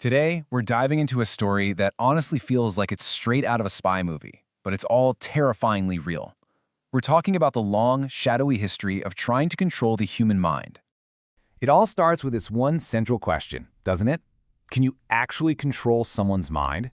Today, we're diving into a story that honestly feels like it's straight out of a spy movie, but it's all terrifyingly real. We're talking about the long, shadowy history of trying to control the human mind. It all starts with this one central question, doesn't it? Can you actually control someone's mind?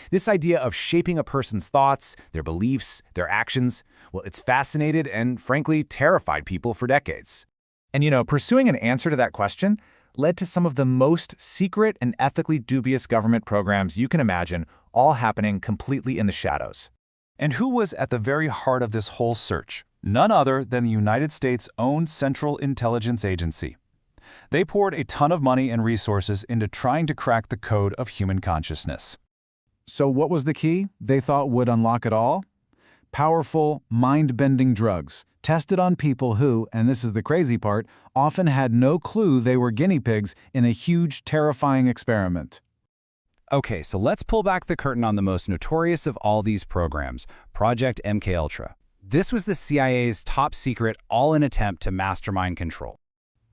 This idea of shaping a person's thoughts, their beliefs, their actions, well, it's fascinated and, frankly, terrified people for decades. And pursuing an answer to that question led to some of the most secret and ethically dubious government programs you can imagine, all happening completely in the shadows. And who was at the very heart of this whole search? None other than the United States' own Central Intelligence Agency. They poured a ton of money and resources into trying to crack the code of human consciousness. So what was the key they thought would unlock it all? Powerful, mind-bending drugs, tested on people who, and this is the crazy part, often had no clue they were guinea pigs in a huge, terrifying experiment. Okay, so let's pull back the curtain on the most notorious of all these programs, Project MKUltra. This was the CIA's top secret, all-in attempt to mastermind control.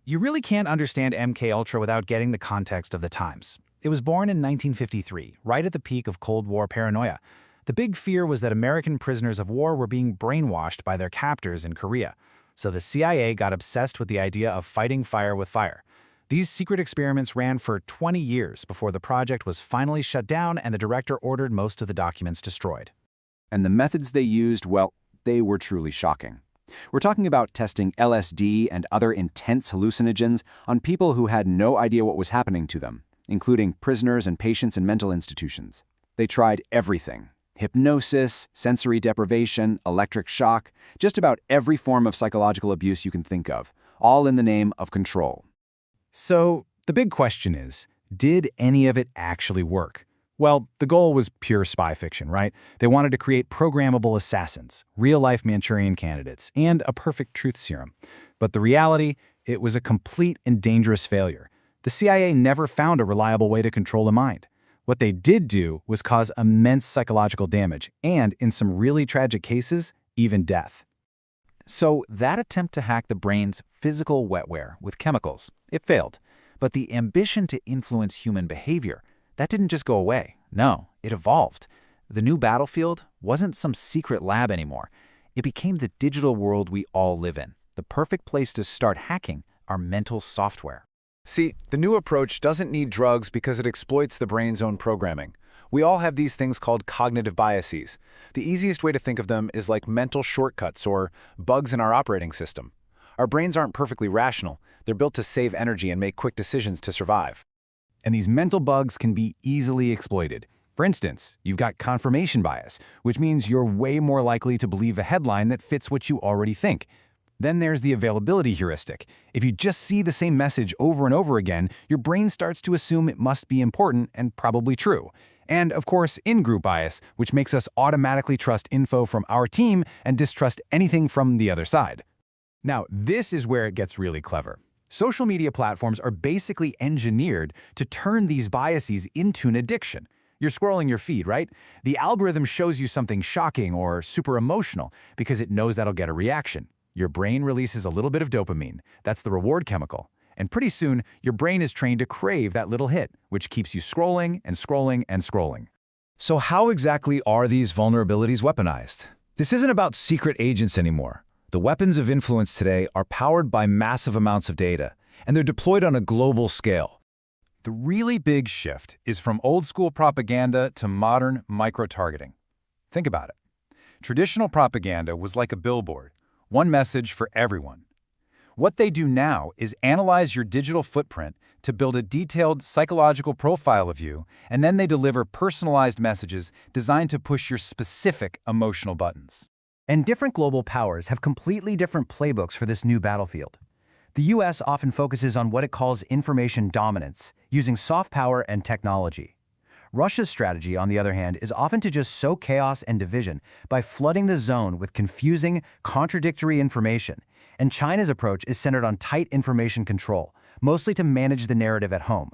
You really can't understand MKUltra without getting the context of the times. It was born in 1953, right at the peak of Cold War paranoia. The big fear was that American prisoners of war were being brainwashed by their captors in Korea. So the CIA got obsessed with the idea of fighting fire with fire. These secret experiments ran for 20 years before the project was finally shut down and the director ordered most of the documents destroyed. And the methods they used, well, they were truly shocking. We're talking about testing LSD and other intense hallucinogens on people who had no idea what was happening to them, including prisoners and patients in mental institutions. They tried everything. Hypnosis, sensory deprivation, electric shock, just about every form of psychological abuse you can think of, all in the name of control. So the big question is, did any of it actually work? Well, the goal was pure spy fiction, right? They wanted to create programmable assassins, real-life Manchurian candidates, and a perfect truth serum. But the reality, it was a complete and dangerous failure. The CIA never found a reliable way to control the mind. What they did do was cause immense psychological damage, and in some really tragic cases, even death. So that attempt to hack the brain's physical wetware with chemicals, it failed. But the ambition to influence human behavior, that didn't just go away. No, it evolved. The new battlefield wasn't some secret lab anymore. It became the digital world we all live in, the perfect place to start hacking our mental software. See, the new approach doesn't need drugs because it exploits the brain's own programming. We all have these things called cognitive biases. The easiest way to think of them is like mental shortcuts or bugs in our operating system. Our brains aren't perfectly rational. They're built to save energy and make quick decisions to survive. And these mental bugs can be easily exploited. For instance, you've got confirmation bias, which means you're way more likely to believe a headline that fits what you already think. Then there's the availability heuristic. If you just see the same message over and over again, your brain starts to assume it must be important and probably true. And, of course, in-group bias, which makes us automatically trust info from our team and distrust anything from the other side. Now, this is where it gets really clever. Social media platforms are basically engineered to turn these biases into an addiction. You're scrolling your feed, right? The algorithm shows you something shocking or super emotional because it knows that'll get a reaction. Your brain releases a little bit of dopamine. That's the reward chemical. And pretty soon, your brain is trained to crave that little hit, which keeps you scrolling and scrolling and scrolling. So how exactly are these vulnerabilities weaponized? This isn't about secret agents anymore. The weapons of influence today are powered by massive amounts of data, and they're deployed on a global scale. The really big shift is from old-school propaganda to modern micro-targeting. Think about it. Traditional propaganda was like a billboard. One message for everyone. What they do now is analyze your digital footprint to build a detailed psychological profile of you, and then they deliver personalized messages designed to push your specific emotional buttons. And different global powers have completely different playbooks for this new battlefield. The US often focuses on what it calls information dominance, using soft power and technology. Russia's strategy, on the other hand, is often to just sow chaos and division by flooding the zone with confusing, contradictory information. And China's approach is centered on tight information control, mostly to manage the narrative at home.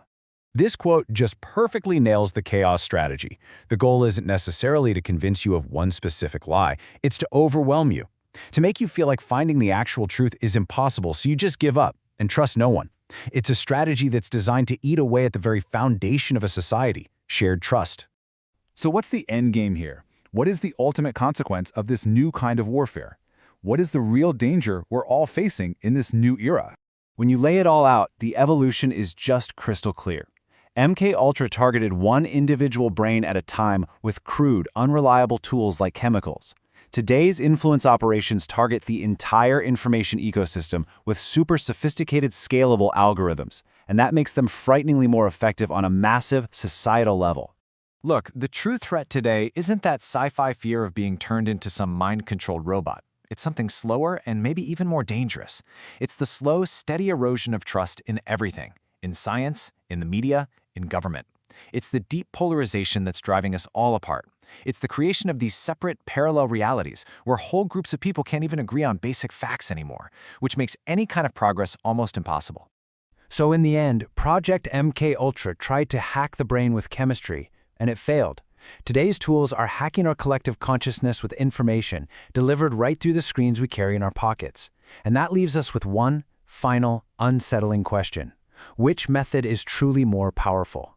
This quote just perfectly nails the chaos strategy. The goal isn't necessarily to convince you of one specific lie, it's to overwhelm you, to make you feel like finding the actual truth is impossible, so you just give up and trust no one. It's a strategy that's designed to eat away at the very foundation of a society, shared trust. So what's the end game here? What is the ultimate consequence of this new kind of warfare? What is the real danger we're all facing in this new era? When you lay it all out, the evolution is just crystal clear. MKUltra targeted one individual brain at a time with crude, unreliable tools like chemicals. Today's influence operations target the entire information ecosystem with super sophisticated, scalable algorithms, and that makes them frighteningly more effective on a massive societal level. Look, the true threat today isn't that sci-fi fear of being turned into some mind-controlled robot. It's something slower and maybe even more dangerous. It's the slow, steady erosion of trust in everything, in science, in the media, in government. It's the deep polarization that's driving us all apart. It's the creation of these separate, parallel realities where whole groups of people can't even agree on basic facts anymore, which makes any kind of progress almost impossible. So in the end, Project MKUltra tried to hack the brain with chemistry, and it failed. Today's tools are hacking our collective consciousness with information delivered right through the screens we carry in our pockets. And that leaves us with one final, unsettling question. Which method is truly more powerful?